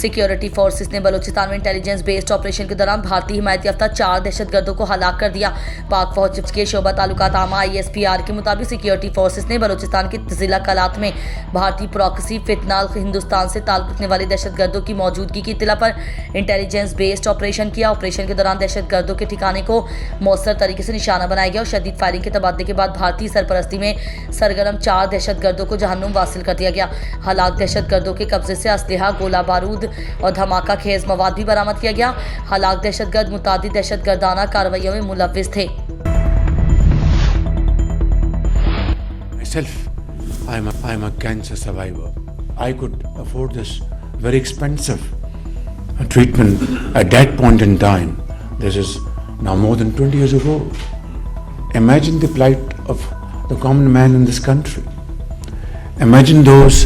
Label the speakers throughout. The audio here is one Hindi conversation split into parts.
Speaker 1: सिक्योरिटी फोर्सेस ने बलूचिस्तान में इंटेलिजेंस बेस्ड ऑपरेशन के दौरान भारतीय हिमायत याफ्ता 4 दहशतगर्दों को हलाक कर दिया। पाक फौज के शोबा ताल्लुकात आमा ISPR के मुताबिक सिक्योरिटी फोर्सेस ने बलूचिस्तान के जिला कलात में भारतीय प्रॉक्सी फितनाल हिंदुस्तान से ताल्लुक रखने वाले दहशतगर्दों की मौजूदगी की इत्तला पर इंटेलिजेंस बेस्ड ऑपरेशन किया। ऑपरेशन के दौरान दहशतगर्दों के ठिकाने को मौसर तरीके से निशाना बनाया गया और शदीद फायरिंग के तबादले के बाद भारतीय सरपरस्ती में सरगर्म 4 दहशतगर्दों को जहन्नुम वासिल कर दिया गया। हलाक दहशतगर्दों के कब्जे से असलहा, गोला बारूद और धमाका खेज मवाद भी बरामद किया गया। हलाक दहशतगर्द मुतादिद दहशतगर्दाना कार्रवाइयों में मुलव्विस थे।
Speaker 2: Myself, I'm a cancer survivor. I could afford this very expensive treatment at that point in time. This is now more than 20 years ago. Imagine the plight of the common man in this country. Imagine those,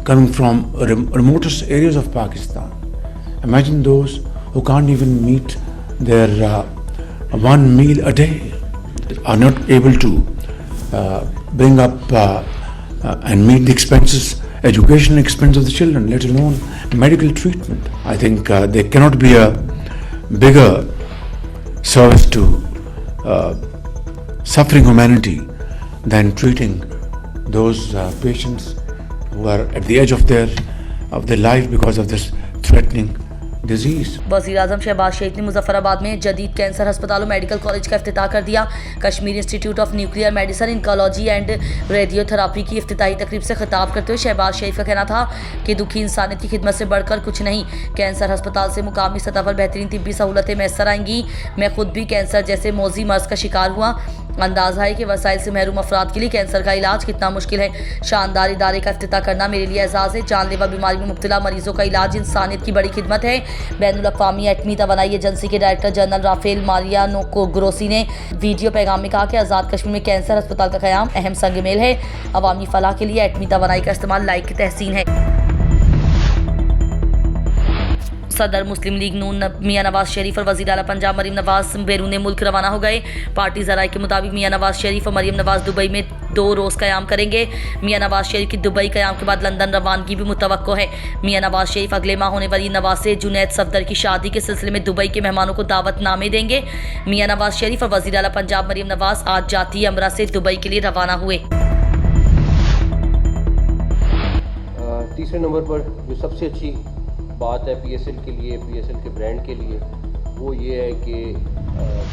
Speaker 2: coming from remotest areas of Pakistan. Imagine those who can't even meet their one meal a day, are not able to bring up and meet the expenses, educational expense of the children, let alone medical treatment. I think there cannot be a bigger service to suffering humanity than treating those patients who are at the edge of their life because of this threatening disease.
Speaker 1: वज़ीर आज़म शहबाज शरीफ ने मुजफ्फराबाद में जदीद कैंसर अस्पताल और मेडिकल कॉलेज का इफ्तिताह कर दिया। Kashmir Institute of Nuclear Medicine, Oncology and Radiotherapy की इफ्तिताही तकरीब से खिताब करते हुए शहबाज शरीफ का कहना था कि दुखी इंसानियत की खिदमत से बढ़कर कुछ नहीं। कैंसर अस्पताल से मुकामी सतह पर बेहतरीन तिब्बी सहूलतें मैसर आएंगी। मैं खुद भी कैंसर जैसे मौजी मर्ज का शिकार हुआ। अंदाज़ा है कि वसाइल से महरूम अफराद के लिए कैंसर का इलाज कितना मुश्किल है। शानदार इदारे का इफ्तिताह करना मेरे लिए एजाज़ है। जानलेवा बीमारी में मुब्तला मरीजों का इलाज इंसानियत की बड़ी खिदमत है। बैनुल-अक़वामी एटमी तवानाई एजेंसी के director general Rafael Mariano Grossi ने वीडियो पैगाम में कहा कि आज़ाद कश्मीर में कैंसर अस्पताल का क़याम अहम संग मेल है। अवामी फलाह के लिए एटमी तवानाई का इस्तेमाल लायक तहसीन है। सदर मुस्लिम लीग नून मियां नवाज शरीफ और वज़ीर आला पंजाब मरीम नवाज बैरून मुल्क रवाना हो गए। पार्टी ज़राए के मुताबिक मियां नवाज शरीफ और मरीम नवाज दुबई में 2 रोज़ क़याम करेंगे। मियां नवाज शरीफ की दुबई क़याम के बाद लंदन रवानगी भी मुतवक्को है। मियां नवाज शरीफ अगले माह होने वाली नवासे जुनैद सफदर की शादी के सिलसिले में दुबई के मेहमानों को दावतनामे देंगे। मियां नवाज शरीफ और वज़ीर आला पंजाब मरीम नवाज आज जाती अमरा से दुबई के लिए रवाना हुए।
Speaker 3: तीसरे नंबर पर जो सबसे अच्छी बात है PSL के लिए, PSL के ब्रांड के लिए, वो ये है कि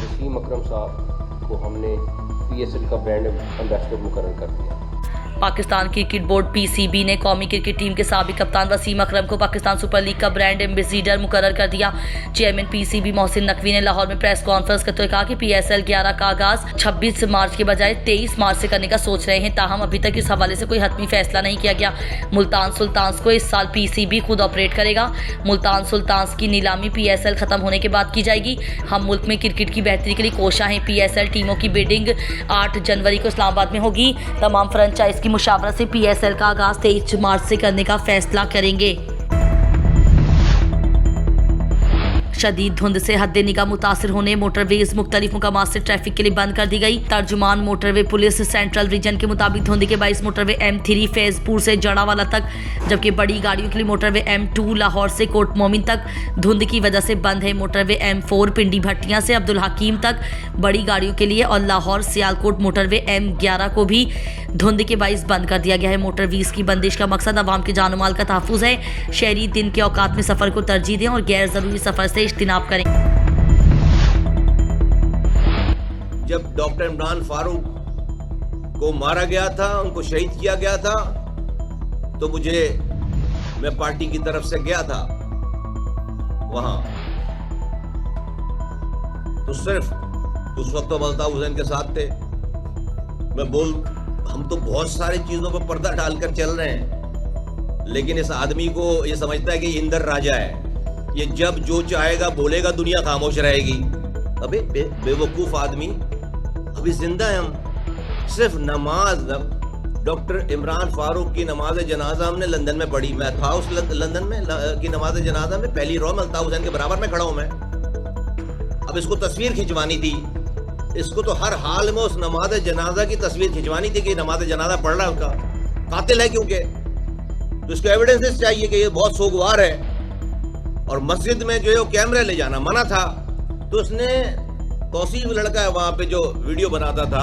Speaker 3: वसीम अकरम साहब को हमने PSL का ब्रांड एम्बेसडर मुकर्रर कर दिया।
Speaker 1: पाकिस्तान क्रिकेट बोर्ड PCB ने कौमी क्रिकेट टीम के साबिक कप्तान वसीम अकरम को पाकिस्तान सुपर लीग का ब्रांड एम्बेसडर मुकर्रर कर दिया। चेयरमैन PCB मोहसिन नकवी ने लाहौर में प्रेस कॉन्फ्रेंस करते हुए कहा कि PSL 11 का आगाज 26 मार्च के बजाय 23 मार्च से करने का सोच रहे हैं। ताहम अभी तक इस हवाले से कोई हतमी फैसला नहीं किया गया। मुल्तान सुल्तान्स को इस साल PCB खुद ऑपरेट करेगा। मुल्तान सुल्तान्स की नीलामी PSL खत्म होने के बाद की जाएगी। हम मुल्क में क्रिकेट की बेहतरी के लिए कोशा हैं। PSL टीमों की बिडिंग 8 जनवरी को इस्लामाबाद में होगी। तमाम फ्रेंचाइज की मुशावरत से PSL का आगाज 23 मार्च से करने का फैसला करेंगे। शदीद धुंध से हद निगाह मुतासिर होने मोटरवेज मुख्तलिफ मुकामात से ट्रैफिक के लिए बंद कर दी गई। तर्जुमान मोटरवे पुलिस सेंट्रल रीजन के मुताबिक धुंध के बाइस मोटरवे M3 फैजपुर से जड़ावाला तक, जबकि बड़ी गाड़ियों के लिए मोटरवे M2 लाहौर से कोट मोमिन तक धुंध की वजह से बंद है। मोटरवे M4 पिंडी भट्टियां से अब्दुल हकीम तक बड़ी गाड़ियों के लिए और लाहौर सियालकोट मोटरवे M11 को भी धुंध के बाइस बंद कर दिया गया है। मोटरवीज की बंदिश का मकसद अवाम के जान माल का तहफ़्फ़ुज़ है। शहरी दिन के औकात में सफ़र को तरजीह दें और गैर ज़रूरी सफ़र से इज्तिनाब करें।
Speaker 4: जब डॉक्टर इमरान फारूक को मारा गया था, उनको शहीद किया गया था, तो मैं पार्टी की तरफ से गया था वहां, तो सिर्फ उस वक्त तो अल्ताफ हुसैन के साथ थे। हम तो बहुत सारी चीजों पर पर्दा डालकर चल रहे हैं, लेकिन इस आदमी को ये समझता है कि इंदर राजा है, ये जब जो चाहेगा बोलेगा, दुनिया खामोश रहेगी। अबे बेवकूफ आदमी, अभी जिंदा है हम। सिर्फ नमाज, डॉक्टर इमरान फारूक की नमाज जनाजा हमने लंदन में पढ़ी। मैं था उस लंदन में की नमाज जनाजा में, पहली रो में अल्ताफ हुसैन के बराबर में खड़ा हूं मैं। अब इसको तस्वीर खिंचवानी थी, इसको तो हर हाल में उस नमाज जनाजा की तस्वीर खिंचवानी थी कि नमाज जनाजा पढ़ रहा है, उसका कातिल है क्योंकि तो इसके एविडेंसेस चाहिए कि ये बहुत सोगवार है। और मस्जिद में जो है वो कैमरे ले जाना मना था, तो उसने तौसीफ लड़का है वहां पे जो वीडियो बनाता था,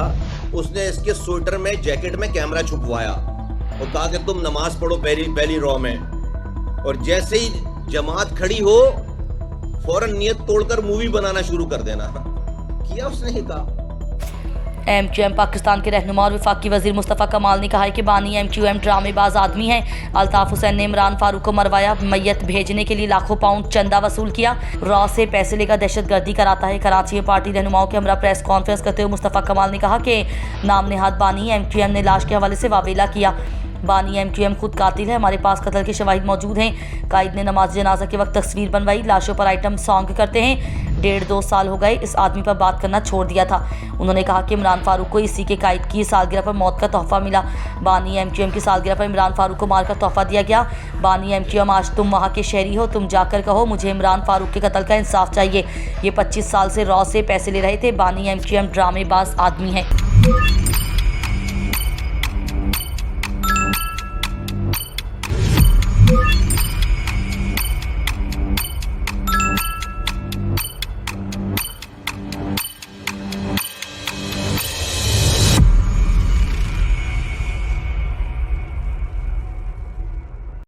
Speaker 4: उसने इसके स्वेटर में जैकेट में कैमरा छुपवाया और कहा कि तुम नमाज पढ़ो पहली रॉ में, और जैसे ही जमात खड़ी हो फौरन नियत तोड़कर मूवी बनाना शुरू कर देना। किया उसने ही कहा।
Speaker 1: MQM पाकिस्तान के रहनुमा और वफाकी वजीर मुस्तफ़ा कमाल ने कहा है कि बानी MQM ड्रामेबाज आदमी है। अल्ताफ हुसैन ने इमरान फारूक को मरवाया, मैयत भेजने के लिए लाखों पाउंड चंदा वसूल किया, रॉ से पैसे लेकर दहशतगर्दी कराता है। कराची में पार्टी रहनुमाओं के हमरा प्रेस कॉन्फ्रेंस करते हुए मुस्तफ़ा कमाल ने कहा कि नाम नेहाद बानी MQM ने लाश के हवाले से वावेला किया। बानी MQM खुद कातिल है, हमारे पास कत्ल के शवाहिद मौजूद हैं। कायद ने नमाज जनाजा के वक्त तस्वीर बनवाई, लाशों पर आइटम सॉन्ग करते हैं। 1.5-2 साल हो गए इस आदमी पर बात करना छोड़ दिया था। उन्होंने कहा कि इमरान फारूक को इसी के कायद की सालगिरह पर मौत का तोहफा मिला। बानी MQM की सालगिरह पर इमरान फारूक को मारकर तोहफा दिया गया। बानी MQM आज तुम वहाँ के शहरी हो, तुम जाकर कहो मुझे इमरान फारूक के कत्ल का इंसाफ चाहिए। ये 25 साल से रॉ से पैसे ले रहे थे। बानी MQM ड्रामेबाज आदमी है।